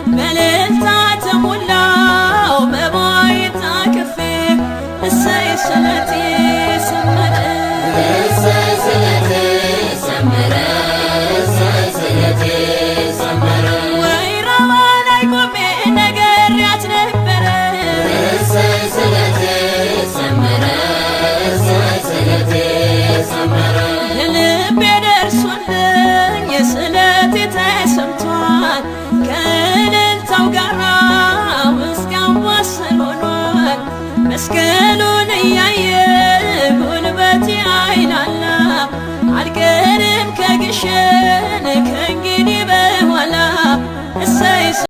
በእልልታ ተሞላው መባዬ ታቅፌ እሰይ ስለቴ ሰመረ እሰይ ስለቴ ሰመረ እሰይ ስለቴ ሰመረ ወይራባ ላይ ቆሜ ነግሬያት ነበረ እሰይ ስለቴ ሰመረ እሰይ ስለቴ ሰመረ ልቤ ደርሶልኝ ስለቴ ተሰምቷል ከእልልታው ጋራ ምስጋናው ዋሰል ሆኗል መስቀሉን እያየ ጉልበቴ አይላላ አልቀርም ከግሸን